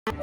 नमस्कार,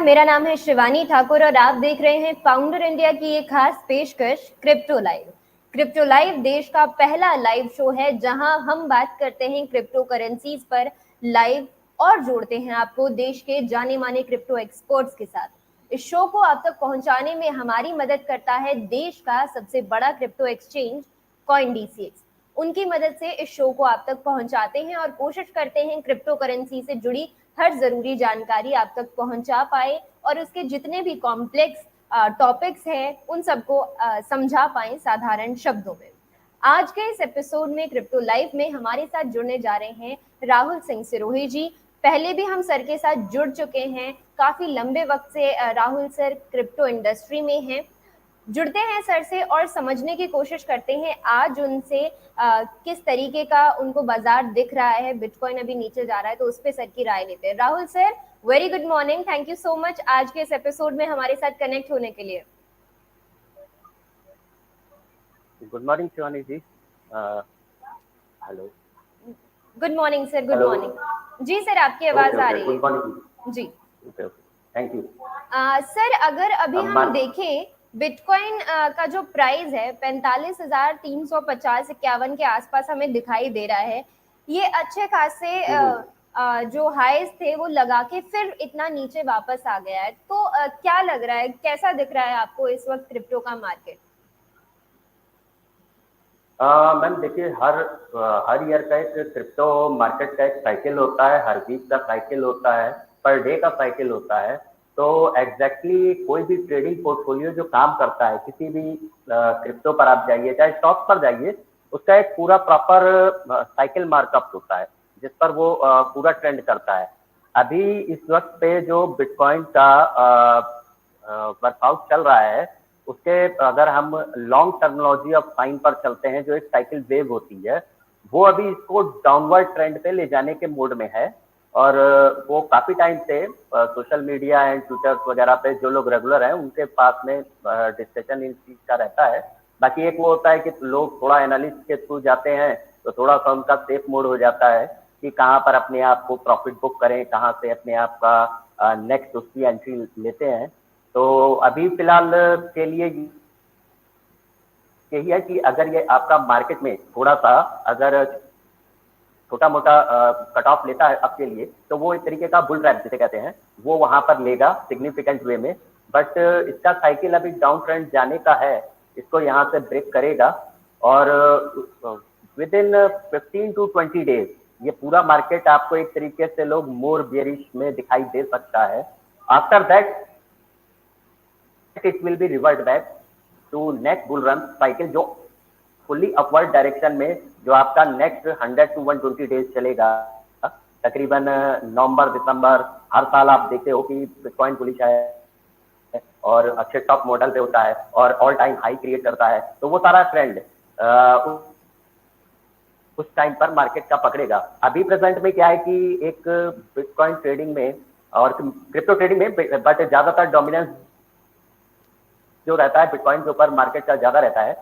मेरा नाम है शिवानी ठाकुर और आप देख रहे हैं फाउंडर इंडिया की एक खास पेशकश क्रिप्टो लाइव। क्रिप्टो लाइव देश का पहला लाइव शो है जहां हम बात करते हैं क्रिप्टो करेंसीज पर लाइव और जोड़ते हैं आपको देश के जाने माने क्रिप्टो एक्सपर्ट्स के साथ। इस शो को आप तक पहुंचाने में हमारी मदद करता है देश का सबसे बड़ा क्रिप्टो एक्सचेंज CoinDCX। उनकी मदद से इस शो को आप तक पहुंचाते हैं और कोशिश करते हैं क्रिप्टो करेंसी से जुड़ी हर जरूरी जानकारी आप तक पहुंचा पाए और उसके जितने भी कॉम्प्लेक्स टॉपिक्स हैं उन सबको समझा पाए साधारण शब्दों में। आज के इस एपिसोड में क्रिप्टो लाइव में हमारे साथ जुड़ने जा रहे हैं राहुल सिंह सिरोही जी। पहले भी हम सर के साथ जुड़ चुके हैं, काफी लंबे वक्त से राहुल सर क्रिप्टो इंडस्ट्री में हैं। जुड़ते हैं सर से और समझने की कोशिश करते हैं आज उनसे किस तरीके का उनको बाजार दिख रहा है। बिटकॉइन अभी नीचे जा रहा है तो उस पर सर की राय लेते हैं। Rahul sir, very good morning, thank you so much आज के इस एपिसोड में हमारे साथ कनेक्ट होने के लिए। Good morning Shivani ji. Hello. Good morning sir, good morning ji. Sir आपकी आवाज आ रही है? Good morning ji. Thank you. Sir अगर अभी हम देखें बिटकॉइन का जो प्राइस है 45,350-51 के आसपास हमें दिखाई दे रहा है। ये अच्छे खासे जो हाईज थे वो लगा के फिर इतना नीचे वापस आ गया है, तो क्या लग रहा है, कैसा दिख रहा है आपको इस वक्त क्रिप्टो का मार्केट? मैम देखिए, हर ईयर का एक क्रिप्टो मार्केट का एक साइकिल होता है, हर वीक का साइकिल होता है, पर डे का साइकिल होता है। तो एग्जैक्टली कोई भी ट्रेडिंग पोर्टफोलियो जो काम करता है, किसी भी क्रिप्टो पर आप जाइए, चाहे स्टॉक पर जाइए, उसका एक पूरा प्रॉपर साइकिल मार्कअप होता है जिस पर वो पूरा ट्रेंड करता है। अभी इस वक्त पे जो बिटकॉइन का वर्कआउट चल रहा है, उसके अगर हम लॉन्ग टर्मिनोलॉजी ऑफ साइन पर चलते हैं, जो एक साइकिल वेव होती है, वो अभी इसको डाउनवर्ड ट्रेंड पे ले जाने के मोड में है। और वो काफी टाइम से सोशल मीडिया एंड ट्विटर वगैरह पे जो लोग रेगुलर हैं उनके पास में डिस्कशन इन चीज का रहता है। बाकी एक वो होता है कि लोग थोड़ा एनालिस्ट के थ्रू जाते हैं तो थोड़ा सा उनका सेफ मोड हो जाता है कि कहाँ पर अपने आप को प्रॉफिट बुक करें, कहाँ से अपने आप का नेक्स्ट उसकी एंट्री लेते हैं। तो अभी फिलहाल के लिए यही है कि अगर ये आपका मार्केट में थोड़ा सा अगर छोटा मोटा कट ऑफ लेता है आपके लिए, तो वो एक तरीके का बुल रैप जिसे कहते हैं, वो वहां पर लेगा सिग्निफिकेंट वे में। बट इसका साइकिल अभी डाउन ट्रेंड जाने का है, इसको यहाँ से ब्रेक करेगा और विद इन 15 to 20 डेज ये पूरा मार्केट आपको एक तरीके से लोग मोर बेयरिश में दिखाई दे सकता है। After that it will be revert back to next bull run cycle, जो फुल्ली अपवर्ड डायरेक्शन में जो आपका नेक्स्ट 100 to 120 डेज चलेगा। तकरीबन नवंबर दिसंबर हर साल आप देखते हो कि बिटकॉइन बुलिश है और अच्छे टॉप मॉडल पे होता है और ऑल टाइम हाई क्रिएट करता है। तो वो सारा ट्रेंड उस टाइम पर मार्केट का पकड़ेगा। अभी प्रेजेंट में क्या है कि एक बिटकॉइन ट्रेडिंग में और क्रिप्टो ट्रेडिंग में बट ज्यादातर डोमिनेंस जो रहता है बिटकॉइन के ऊपर मार्केट का ज्यादा रहता है।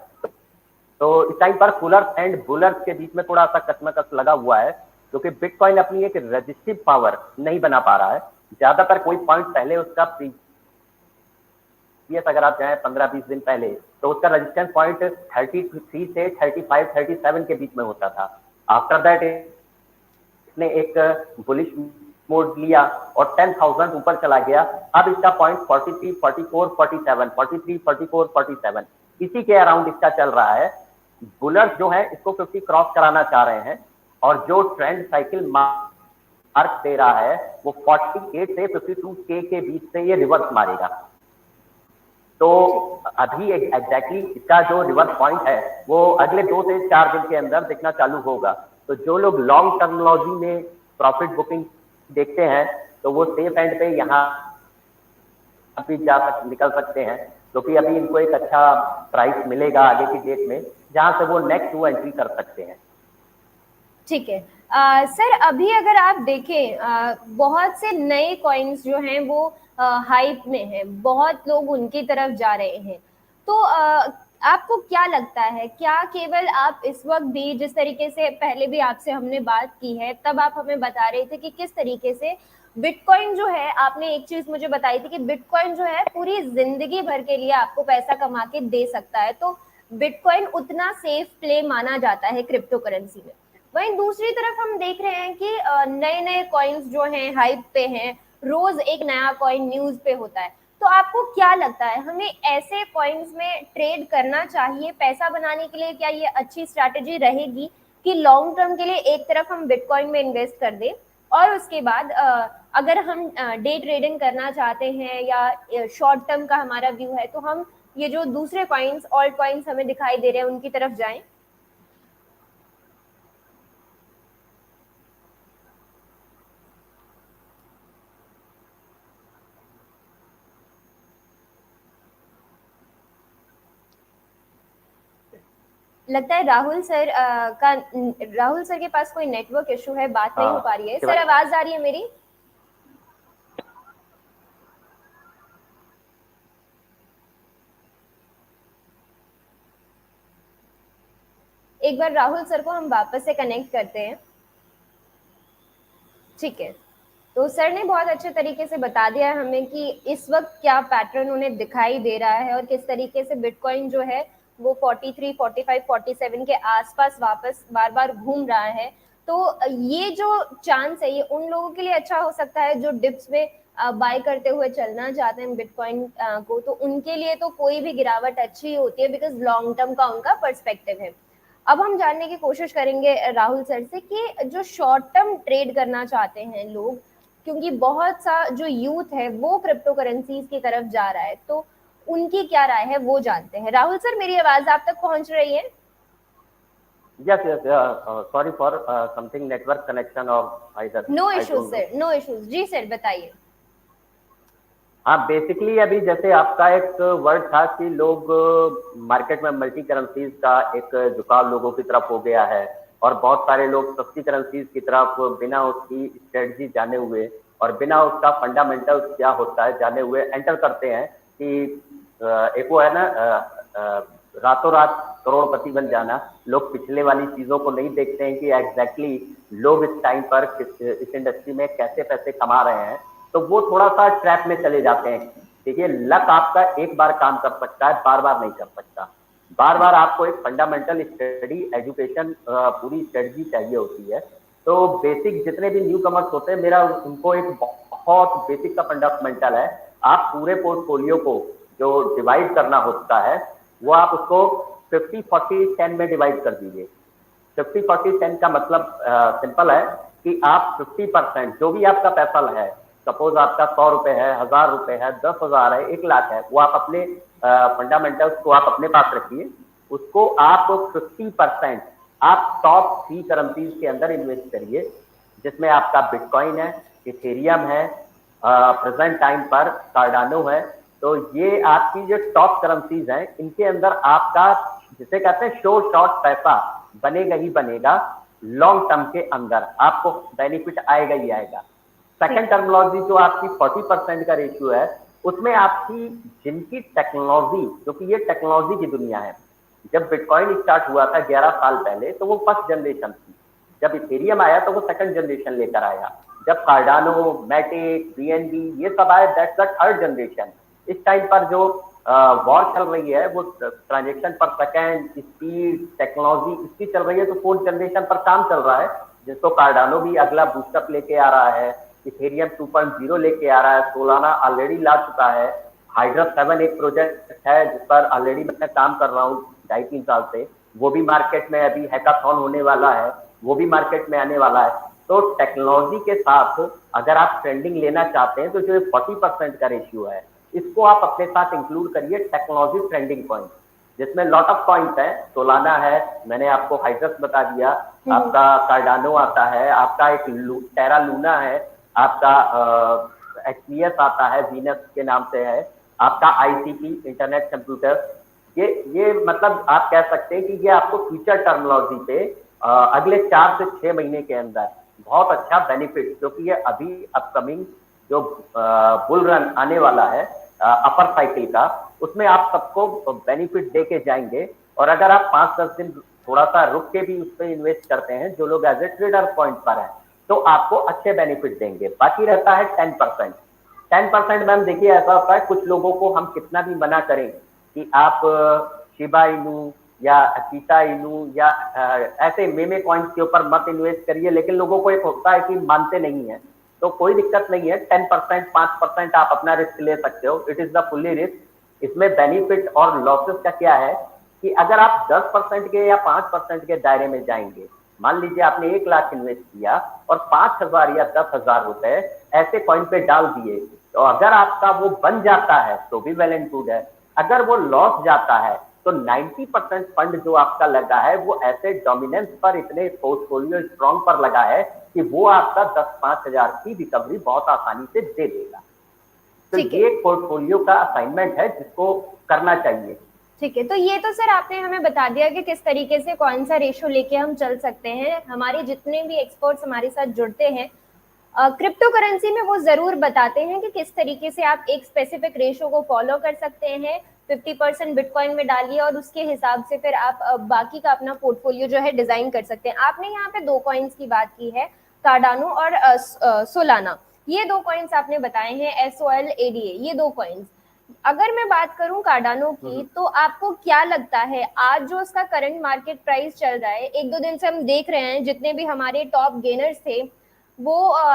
तो इस टाइम पर पुलर्स एंड बुलर्स के बीच में थोड़ा सा कश्मकश लगा हुआ है, क्योंकि बिटकॉइन अपनी एक रेजिस्टिव पावर नहीं बना पा रहा है। ज्यादातर कोई पॉइंट पहले उसका प्रीवियस अगर आप जाएं 15-20 दिन पहले, तो उसका रेजिस्टेंस पॉइंट 33 से 35-37 के बीच में होता था। आफ्टर दैट इसने एक बुलिश मोड लिया और 10,000 ऊपर चला गया। अब इसका पॉइंट 43, 44, 47, 43, 44, 47 इसी के अराउंड इसका चल रहा है। बुलर्स जो है इसको 50 क्रॉस कराना चाह रहे हैं और जो ट्रेंड साइकिल मार्क दे रहा है वो 48 से 52K के बीच से ये रिवर्स मारेगा। तो अभी एग्जैक्टली इसका जो रिवर्स पॉइंट है वो अगले 2 से 4 दिन के अंदर दिखना चालू होगा। तो जो लोग लॉन्ग टर्मिनोलॉजी में प्रॉफिट बुकिंग देखते हैं तो वो सेफ एंड पे यहाँ अभी निकल सकते हैं, क्योंकि अभी इनको एक अच्छा प्राइस मिलेगा आगे की डेट में जहां से वो नेक्स्ट वो एंट्री कर सकते हैं। ठीक है, सर अभी अगर आप देखें बहुत से नए कॉइन्स जो हैं वो हाइप में हैं, बहुत लोग उनकी तरफ जा रहे हैं। तो आपको क्या लगता है, क्या केवल आप इस वक्त भी, जिस तरीके से पहले भी आपसे हमने बात की है तब आप हमें बता रहे थे कि किस तरीके से बिटकॉइन जो है, आपने एक चीज मुझे बताई थी कि बिटकॉइन जो है पूरी जिंदगी भर के लिए आपको पैसा कमा के दे सकता है, तो बिटकॉइन उतना सेफ प्ले माना जाता है क्रिप्टो करेंसी में। वहीं दूसरी तरफ हम देख रहे हैं कि नए नए कॉइन्स जो हैं हाइप पे हैं, रोज एक नया कॉइन न्यूज पे होता है। तो आपको क्या लगता है, हमें ऐसे कॉइन्स में ट्रेड करना चाहिए पैसा बनाने के लिए? क्या ये अच्छी स्ट्रैटेजी रहेगी कि लॉन्ग टर्म के लिए एक तरफ हम बिटकॉइन में इन्वेस्ट कर दें और उसके बाद अगर हम डे ट्रेडिंग करना चाहते हैं या शॉर्ट टर्म का हमारा व्यू है तो हम ये जो दूसरे कॉइन्स, ऑल्ट कॉइन्स हमें दिखाई दे रहे हैं उनकी तरफ जाएं? लगता है राहुल सर के पास कोई नेटवर्क इशू है, बात नहीं हो पा रही है। सर आवाज आ रही है मेरी? एक बार राहुल सर को हम वापस से कनेक्ट करते हैं। ठीक है, तो सर ने बहुत अच्छे तरीके से बता दिया है हमें कि इस वक्त क्या पैटर्न उन्हें दिखाई दे रहा है और किस तरीके से बिटकॉइन जो है वो 43, 45, 47 के आसपास वापस बार बार घूम रहा है। तो ये जो चांस है ये उन लोगों के लिए अच्छा हो सकता है जो डिप्स में बाय करते हुए चलना चाहते हैं बिटकॉइन को, तो उनके लिए तो कोई भी गिरावट अच्छी होती है बिकॉज लॉन्ग टर्म का उनका पर्सपेक्टिव है। अब हम जानने की कोशिश करेंगे राहुल सर से कि जो शॉर्ट टर्म ट्रेड करना चाहते हैं लोग, क्योंकि बहुत सा जो यूथ है वो क्रिप्टो करेंसीज की तरफ जा रहा है, तो उनकी क्या राय है वो जानते हैं। राहुल सर, मेरी आवाज आप तक पहुंच रही है? Yes, yes. Sorry for something network connection or either. No I issues don't know. Sir, no issues. जी सर बताइए। हाँ, बेसिकली अभी जैसे आपका एक वर्ड था कि लोग मार्केट में मल्टी करेंसीज का एक झुकाव लोगों की तरफ हो गया है और बहुत सारे लोग सस्ती करेंसीज की तरफ बिना उसकी स्ट्रेटजी जाने हुए और बिना उसका फंडामेंटल क्या होता है जाने हुए एंटर करते हैं कि एक वो है ना रातों रात करोड़पति बन जाना। लोग पिछले वाली चीजों को नहीं देखते हैं कि एग्जैक्टली लोग इस टाइम पर इस इंडस्ट्री में कैसे पैसे कमा रहे हैं, तो वो थोड़ा सा ट्रैप में चले जाते हैं। देखिए, लक आपका एक बार काम कर सकता है, बार बार नहीं कर सकता। बार बार आपको एक फंडामेंटल स्टडी एजुकेशन पूरी स्ट्रेटजी चाहिए होती है। तो बेसिक जितने भी न्यू कमर्स होते हैं, मेरा उनको एक बहुत बेसिक का फंडामेंटल है, आप पूरे पोर्टफोलियो को जो डिवाइड करना होता है वो आप उसको 50-40-10 में डिवाइड कर दीजिए। 50-40-10 का मतलब सिंपल है कि आप 50% जो भी आपका पैसा है, सपोज आपका 100 रुपए है, 1000 रुपए है, 10,000 है, 1 लाख है, वो आप अपने फंडामेंटल्स को आप अपने पास रखिए। उसको आप 50% आप टॉप 3 करेंसीज के अंदर इन्वेस्ट करिए, जिसमें आपका बिटकॉइन है, इथेरियम है, प्रेजेंट टाइम पर कार्डानो है। तो ये आपकी जो टॉप करेंसीज हैं, इनके अंदर आपका जिसे कहते हैं श्योर शॉर्ट पैसा बनेगा ही बनेगा। लॉन्ग टर्म के अंदर आपको बेनिफिट आएगा ही आएगा। सेकंड टर्मिनोलॉजी जो आपकी 40% का रेशियो है, उसमें आपकी जिनकी टेक्नोलॉजी, जो कि ये टेक्नोलॉजी की दुनिया है, जब बिटकॉइन स्टार्ट हुआ था 11 साल पहले तो वो फर्स्ट जनरेशन थी। जब इथेरियम आया तो वो सेकंड जनरेशन लेकर आया। जब कार्डानो, मैटिक, बीएनबी ये सब आए, दैट्स द थर्ड जनरेशन। इस टाइम पर जो वॉर चल रही है वो ट्रांजेक्शन पर सेकंड, स्पीड, टेक्नोलॉजी इसकी चल रही है, तो फोर्थ जनरेशन पर काम चल रहा है, जिसको कार्डानो भी अगला बूस्टअप लेके आ रहा है, इथेरियम 2.0 लेके आ रहा है, सोलाना ऑलरेडी ला चुका है, हाइड्रा 7 एक प्रोजेक्ट है जिस पर ऑलरेडी मैं काम कर रहा हूँ 2.5-3 साल से, वो भी मार्केट में अभी हैकाथॉन होने वाला है, वो भी मार्केट में आने वाला है। तो टेक्नोलॉजी के साथ अगर आप ट्रेंडिंग लेना चाहते हैं तो जो 40% का रेशियो है, इसको आप अपने साथ इंक्लूड करिए टेक्नोलॉजी ट्रेंडिंग पॉइंट, जिसमें लॉट ऑफ पॉइंट है। सोलाना है, मैंने आपको हाइड्रस बता दिया, आपका कार्डानो आता है, आपका एक टेरा लूना है, आपका एक्सपीएस आता है, वीनस के नाम से है, आपका आईसीपी इंटरनेट कंप्यूटर। ये मतलब आप कह सकते हैं कि ये आपको फ्यूचर टर्मिनोलॉजी पे अगले 4 से 6 महीने के अंदर बहुत अच्छा बेनिफिट, क्योंकि ये अभी अपकमिंग जो बुल रन आने वाला है अपर साइकिल का, उसमें आप सबको बेनिफिट दे के जाएंगे। और अगर आप 5-10 दिन थोड़ा सा रुक के भी उस पर इन्वेस्ट करते हैं, जो लोग एज ए ट्रेडर पॉइंट पर है, तो आपको अच्छे बेनिफिट देंगे। बाकी रहता है 10%। 10% मैम देखिए, ऐसा होता है कुछ लोगों को हम कितना भी मना करें कि आप शिबा इनू या चीता इनू या ऐसे मेमे कॉइन्स के ऊपर मत इन्वेस्ट करिए, लेकिन लोगों को एक होता है कि मानते नहीं है, तो कोई दिक्कत नहीं है। 10%, 5% आप अपना रिस्क ले सकते हो, it is the fully risk. इसमें बेनिफिट और लॉसेस का क्या है कि अगर आप 10% के या 5% के दायरे में जाएंगे, मान लीजिए आपने 1 लाख इन्वेस्ट किया और 5,000 या 10,000 रुपए ऐसे कॉइन पे डाल दिए, तो अगर आपका वो बन जाता है तो भी वेल एंड गुड है। अगर वो लॉस जाता है तो 90% फंड जो आपका लगा है वो ऐसे डोमिनेंस पर, इतने पोर्टफोलियो स्ट्रॉन्ग पर लगा है कि वो आपका 10-5 हजार की रिकवरी बहुत आसानी से दे देगा। तो ये एक पोर्टफोलियो का असाइनमेंट है जिसको करना चाहिए। ठीक है, तो ये तो सर आपने हमें बता दिया कि किस तरीके से कौन सा रेशो लेके हम चल सकते हैं। हमारे जितने भी एक्सपर्ट्स हमारे साथ जुड़ते हैं क्रिप्टो करेंसी में, वो जरूर बताते हैं कि किस तरीके से आप एक स्पेसिफिक रेशो को फॉलो कर सकते हैं। 50% बिटकॉइन में डालिए और उसके हिसाब से फिर आप बाकी का अपना पोर्टफोलियो जो है डिजाइन कर सकते हैं। आपने यहाँ पे 2 कॉइन्स की बात की है, कार्डानो और सोलाना। ये 2 कॉइन्स आपने बताए हैं, SOL ADA, ये 2 कॉइन्स। अगर मैं बात करूं कार्डानो की, तो आपको क्या लगता है आज जो उसका करंट मार्केट प्राइस चल रहा है, 1-2 दिन से हम देख रहे हैं जितने भी हमारे टॉप गेनर्स थे वो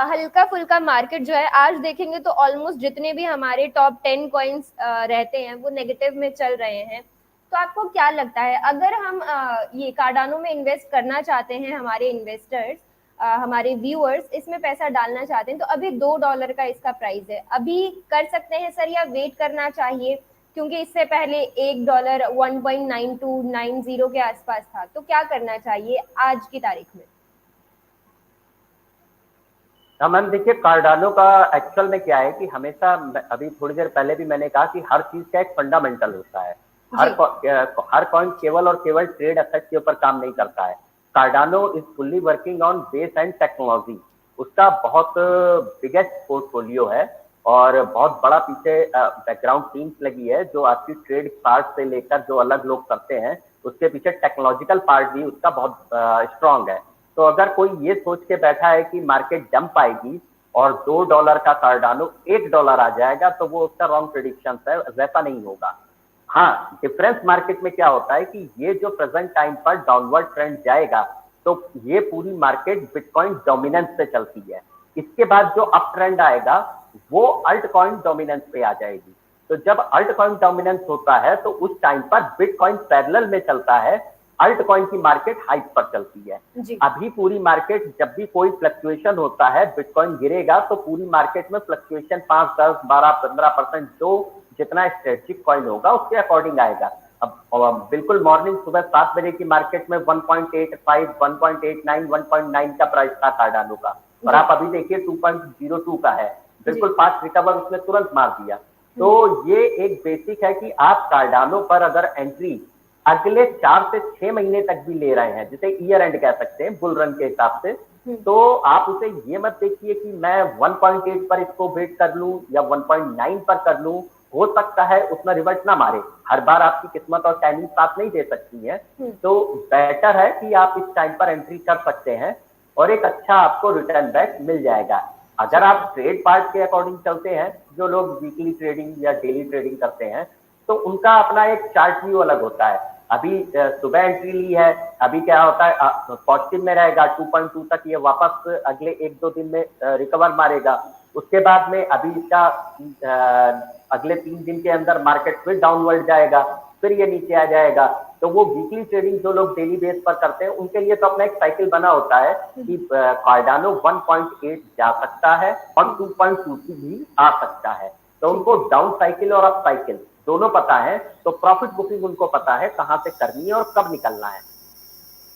हल्का फुल्का मार्केट जो है, आज देखेंगे तो ऑलमोस्ट जितने भी हमारे टॉप 10 कॉइन्स रहते हैं वो नेगेटिव में चल रहे हैं। तो आपको क्या लगता है, अगर हम ये कार्डानो में इन्वेस्ट करना चाहते हैं, हमारे इन्वेस्टर्स हमारे व्यूअर्स इसमें पैसा डालना चाहते हैं, तो अभी $2 का इसका प्राइस है, अभी कर सकते हैं सर या वेट करना चाहिए? क्योंकि इससे पहले $1 1.9290 के आसपास था, तो क्या करना चाहिए आज की तारीख में? हाँ मैम, देखिए कार्डानो का एक्चुअल में क्या है कि हमेशा, अभी थोड़ी देर पहले भी मैंने कहा कि हर चीज का एक फंडामेंटल होता है। हर कॉइन केवल और केवल ट्रेड एसेट के ऊपर काम नहीं करता है। Cardano is fully working on base and technology, उसका बहुत बिगेस्ट पोर्टफोलियो है और बहुत बड़ा पीछे बैकग्राउंड टीम्स लगी है जो आपकी ट्रेड पार्ट से लेकर जो अलग लोग करते हैं, उसके पीछे टेक्नोलॉजिकल पार्ट भी उसका बहुत स्ट्रांग है। तो अगर कोई ये सोच के बैठा है कि मार्केट जंप आएगी और $2 का कार्डानो $1 आ जाएगा, तो वो उसका रॉन्ग प्रेडिक्शन है, वैसा नहीं होगा। हाँ, डिफरेंस मार्केट में क्या होता है कि ये जो प्रेजेंट टाइम पर डाउनवर्ड ट्रेंड जाएगा, तो ये पूरी मार्केट बिटकॉइन डोमिनेंस पे चलती है। इसके बाद जो अप ट्रेंड आएगा वो अल्ट कॉइन डोमिनेंस पे आ जाएगी। तो जब अल्ट कॉइन डोमिनेंस होता है तो उस टाइम पर बिटकॉइन पैरेलल में चलता है, अल्ट कॉइन की मार्केट हाइट पर चलती है। अभी पूरी मार्केट, जब भी कोई फ्लक्चुएशन होता है, बिटकॉइन गिरेगा तो पूरी मार्केट में फ्लक्चुएशन 5, 10, 12, 15% जो जितना स्ट्रेटेजिक कॉइन होगा उसके अकॉर्डिंग आएगा। अब बिल्कुल मॉर्निंग सुबह 7 बजे की मार्केट में 1.85, 1.89, 1.9 का प्राइस था कार्डानो का, और आप अभी देखिए 2.02 का है। बिल्कुल फास्ट रिकवर उसने तुरंत मार दिया। तो ये एक बेसिक है कि आप कार्डानो पर अगर एंट्री अगले 4 से 6 महीने तक भी ले रहे हैं, जिसे ईयर एंड कह सकते हैं बुल रन के हिसाब से, तो आप उसे ये मत देखिए कि मैं 1.8 पर इसको वेट कर लूं या 1.9 पर कर लूं, हो सकता है उतना रिवर्ट ना मारे। हर बार आपकी किस्मत और टाइमिंग साथ नहीं दे सकती है, तो बेटर है कि आप इस टाइम पर एंट्री कर सकते हैं और एक अच्छा आपको रिटर्न बैक मिल जाएगा। अगर आप ट्रेड पार्ट के अकॉर्डिंग चलते हैं, जो लोग वीकली ट्रेडिंग या डेली ट्रेडिंग करते हैं, तो उनका अपना एक चार्ट व्यू अलग होता है। अभी सुबह एंट्री ली है, अभी क्या होता है पॉजिटिव में रहेगा 2.2 तक, ये वापस अगले 1-2 दिन में रिकवर मारेगा। उसके बाद में अभी इसका अगले 3 दिन के अंदर मार्केट फिर डाउनवर्ड जाएगा, फिर ये नीचे आ जाएगा। तो वो वीकली ट्रेडिंग जो लोग डेली बेस पर करते हैं उनके लिए तो अपना एक साइकिल बना होता है कि कार्डानो 1.8 जा सकता है और 2.2 भी आ सकता है। तो उनको डाउन साइकिल और अप साइकिल दोनों पता है, तो प्रॉफिट बुकिंग उनको पता है कहां से करनी है और कब निकलना है।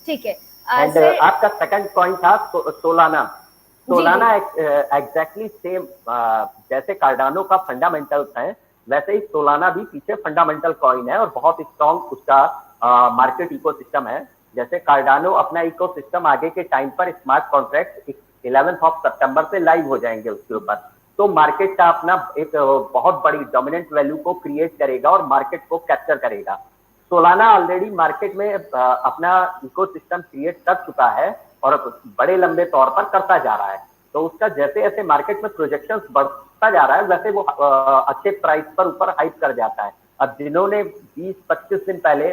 ठीक है। एंड आपका सेकंड पॉइंट था सोलाना। सोलाना एग्जैक्टली सेम जैसे कार्डानो का फंडामेंटल्स है, वैसे ही सोलाना भी पीछे फंडामेंटल कॉइन है और बहुत स्ट्रॉन्ग उसका मार्केट इकोसिस्टम है। जैसे कार्डानो अपना इकोसिस्टम आगे के टाइम पर स्मार्ट कॉन्ट्रैक्ट 11 सितंबर से लाइव हो जाएंगे उसके ऊपर, तो मार्केट का अपना एक बहुत बड़ी डोमिनेंट वैल्यू को क्रिएट करेगा और मार्केट को कैप्चर करेगा। सोलाना ऑलरेडी मार्केट में अपना इकोसिस्टम क्रिएट कर चुका है और बड़े लंबे तौर पर करता जा रहा है, तो उसका जैसे जैसे मार्केट में प्रोजेक्शंस बढ़ता जा रहा है वैसे वो अच्छे प्राइस पर ऊपर हाइप कर जाता है। अब जिन्होंने 20-25 दिन पहले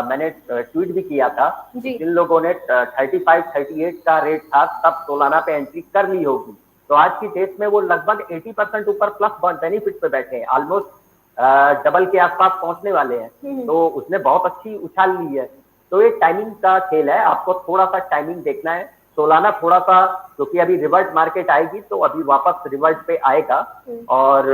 मैंने ट्वीट भी किया था, जिन लोगों ने 35-38 का रेट था तब सोलाना पे एंट्री कर ली होगी, तो आज की डेट में वो लगभग 80% ऊपर प्लस बेनिफिट पे बैठे हैं, ऑलमोस्ट डबल के आसपास पहुंचने वाले हैं, तो उसने बहुत अच्छी उछाल ली है। तो ये टाइमिंग का खेल है, आपको थोड़ा सा टाइमिंग देखना है। सोलाना थोड़ा सा, क्योंकि अभी रिवर्ट मार्केट आएगी तो अभी वापस रिवर्ट पे आएगा और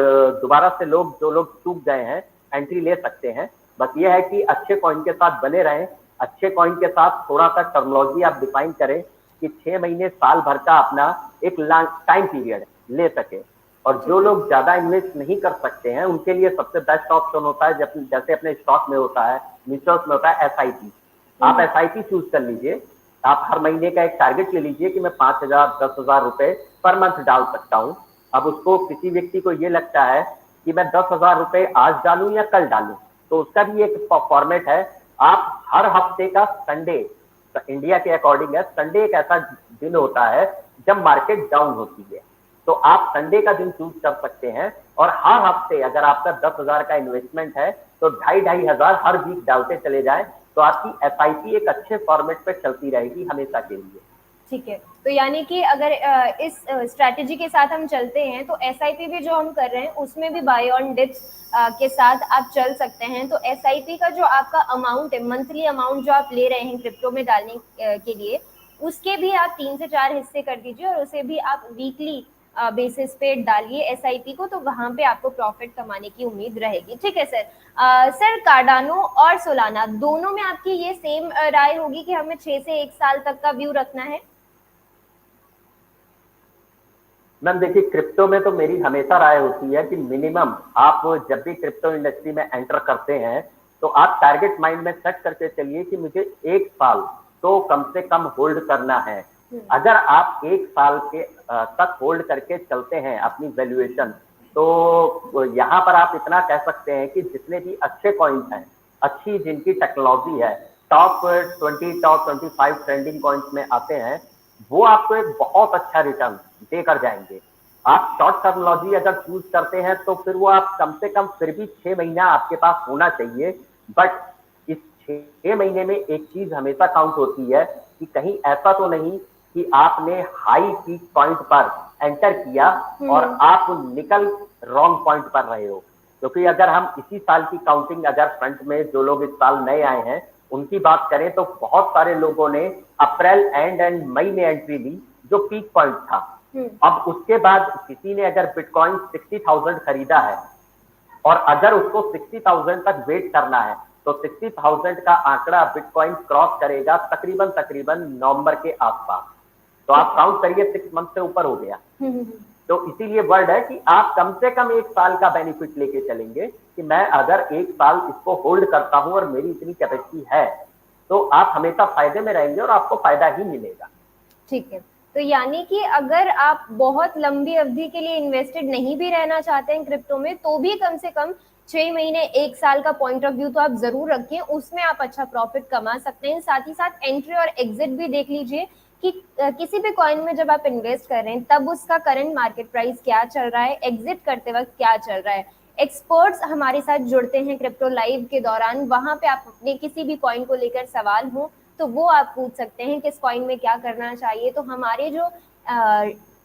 दोबारा से जो लोग चूक गए हैं एंट्री ले सकते हैं। बस ये है कि अच्छे कॉइन के साथ बने रहें, अच्छे कॉइन के साथ थोड़ा सा टर्मिनोलॉजी आप डिफाइन करें कि 6 महीने साल भर का अपना एक टाइम पीरियड ले सके। और जो लोग ज्यादा इन्वेस्ट नहीं कर सकते हैं उनके लिए सबसे बेस्ट ऑप्शन होता है जैसे अपने स्टॉक में होता है, म्यूचुअल्स में होता है, SIP। आप SIP चूज कर लीजिए, आप हर महीने का एक टारगेट ले लीजिए कि मैं 5,000 10,000 रुपए पर मंथ डाल सकता हूं। अब उसको किसी व्यक्ति को ये लगता है कि मैं 10,000 रुपए आज डालूं या कल डालूं, तो उसका भी एक फॉर्मेट है। आप हर हफ्ते का संडे, इंडिया के अकॉर्डिंग है, संडे एक ऐसा दिन होता है जब मार्केट डाउन होती है, तो आप संडे का दिन चूज कर सकते हैं और हर हफ्ते अगर आपका 10,000 का इन्वेस्टमेंट है तो 2,500 हर वीक डालते चले जाएं, तो आपकी SIP एक अच्छे फॉर्मेट पे चलती रहेगी हमेशा के लिए। ठीक है, तो यानी कि अगर इस स्ट्रैटेजी के साथ हम चलते हैं तो SIP भी जो हम कर रहे हैं उसमें भी बाय ऑन डिप्स के साथ आप चल सकते हैं। तो SIP का जो आपका अमाउंट है, मंथली अमाउंट जो आप ले रहे हैं क्रिप्टो में डालने के लिए, उसके भी आप 3 से 4 हिस्से कर दीजिए और उसे भी आप वीकली बेसिस पे डालिए SIP को, तो वहां पे आपको प्रॉफिट कमाने की उम्मीद रहेगी। ठीक है सर। सर, कार्डानो और सोलाना दोनों में आपकी ये सेम राय होगी कि हमें 6 से 1 साल तक का व्यू रखना है? मैम देखिए, क्रिप्टो में तो मेरी हमेशा राय होती है कि मिनिमम आप जब भी क्रिप्टो इंडस्ट्री में एंटर करते हैं तो आप टारगेट माइंड में सेट करके चलिए कि मुझे 1 साल तो कम से कम होल्ड करना है। अगर आप 1 साल के तक होल्ड करके चलते हैं अपनी वैल्यूएशन, तो यहाँ पर आप इतना कह सकते हैं कि जितने भी अच्छे कॉइन्स हैं, अच्छी जिनकी टेक्नोलॉजी है, टॉप 20 टॉप 25 ट्रेंडिंग कॉइन्स में आते हैं, वो आपको एक बहुत अच्छा रिटर्न देकर जाएंगे। आप शॉर्ट टर्मिनोलॉजी अगर चूज करते हैं तो फिर वो आप कम से कम फिर भी 6 महीना आपके पास होना चाहिए। बट इस 6 महीने में एक चीज हमेशा काउंट होती है कि कहीं ऐसा तो नहीं कि आपने हाई पीक पॉइंट पर एंटर किया और आप निकल रॉन्ग पॉइंट पर रहे हो। क्योंकि अगर हम इसी साल की काउंटिंग अगर फ्रंट में जो लोग इस साल नए आए हैं उनकी बात करें तो बहुत सारे लोगों ने अप्रैल एंड मई में एंट्री ली जो पीक पॉइंट था। अब उसके बाद किसी ने अगर बिटकॉइन 60,000 खरीदा है और अगर उसको 60,000 तक वेट करना है तो 60,000 का आंकड़ा बिटकॉइन क्रॉस करेगा तकरीबन नवंबर के आसपास। तो आप काउंट करिए 6 मंथ से ऊपर हो गया। तो इसीलिए वर्ड है कि आप कम से कम 1 साल का बेनिफिट लेके चलेंगे कि मैं अगर 1 साल इसको होल्ड करता हूं और मेरी इतनी कैपेसिटी है तो आप हमेशा फायदे में रहेंगे और आपको फायदा ही मिलेगा। ठीक है, तो यानी कि अगर आप बहुत लंबी अवधि के लिए इन्वेस्टेड नहीं भी रहना चाहते हैं क्रिप्टो में, तो भी कम से कम 6 महीने 1 साल का पॉइंट ऑफ व्यू तो आप जरूर रखें, उसमें आप अच्छा प्रॉफिट कमा सकते हैं। साथ ही साथ एंट्री और एग्जिट भी देख लीजिए कि किसी भी कॉइन में जब आप इन्वेस्ट कर रहे हैं तब उसका करंट मार्केट प्राइस क्या चल रहा है, एग्जिट करते वक्त क्या चल रहा है। एक्सपर्ट्स हमारे साथ जुड़ते हैं क्रिप्टो लाइव के दौरान, वहां पे आप अपने किसी भी कॉइन को लेकर सवाल हो तो वो आप पूछ सकते हैं किस कॉइन में क्या करना चाहिए। तो हमारे जो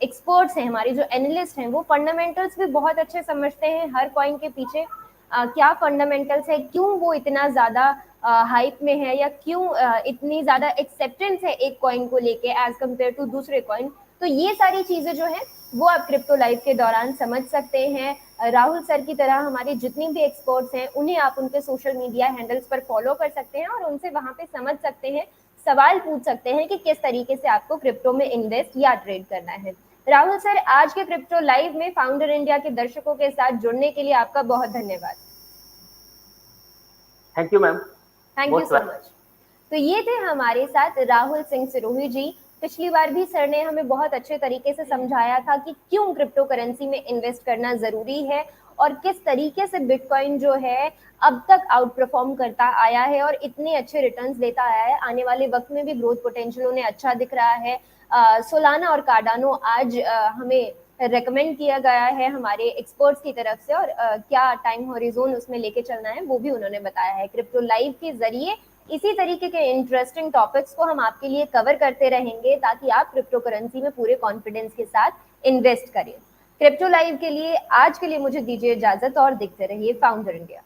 एक्सपर्ट्स हैं, हमारे जो एनालिस्ट हैं, वो फंडामेंटल्स भी बहुत अच्छे समझते हैं, हर कॉइन के पीछे क्या फंडामेंटल्स है, क्यों वो इतना ज्यादा हाइप में है या क्यों इतनी ज्यादा एक्सेप्टेंस है एक कॉइन को लेके एज कम्पेयर टू दूसरे कॉइन। तो ये सारी चीजें जो है वो आप क्रिप्टो लाइव के दौरान समझ सकते हैं। राहुल सर की तरह हमारे जितने भी एक्सपर्ट्स हैं उन्हें आप उनके सोशल मीडिया हैंडल्स पर फॉलो कर सकते हैं और उनसे वहां पे समझ सकते हैं, सवाल पूछ सकते हैं कि किस तरीके से आपको क्रिप्टो में इन्वेस्ट या ट्रेड करना है। राहुल सर, आज के क्रिप्टो लाइव में फाउंडर इंडिया के दर्शकों के साथ जुड़ने के लिए आपका बहुत धन्यवाद। Thank you ma'am. Thank you so much. तो ये थे हमारे साथ राहुल सिंह सिरोही जी। पिछली बार भी सर ने हमें बहुत अच्छे तरीके से समझाया था कि क्यों क्रिप्टो करेंसी में इन्वेस्ट करना जरूरी है और किस तरीके से बिटकॉइन जो है अब तक आउट परफॉर्म करता आया है और इतने अच्छे रिटर्न्स देता आया है। आने वाले वक्त में भी ग्रोथ पोटेंशियल उन्हें अच्छा दिख रहा है। सोलाना और कार्डानो आज हमें रेकमेंड किया गया है हमारे एक्सपर्ट्स की तरफ से, और क्या टाइम हॉरिजोन उसमें लेके चलना है वो भी उन्होंने बताया है। क्रिप्टो लाइव के जरिए इसी तरीके के इंटरेस्टिंग टॉपिक्स को हम आपके लिए कवर करते रहेंगे ताकि आप क्रिप्टो करेंसी में पूरे कॉन्फिडेंस के साथ इन्वेस्ट करें। क्रिप्टो लाइव के लिए आज के लिए मुझे दीजिए इजाजत और देखते रहिए फाउंडर इंडिया।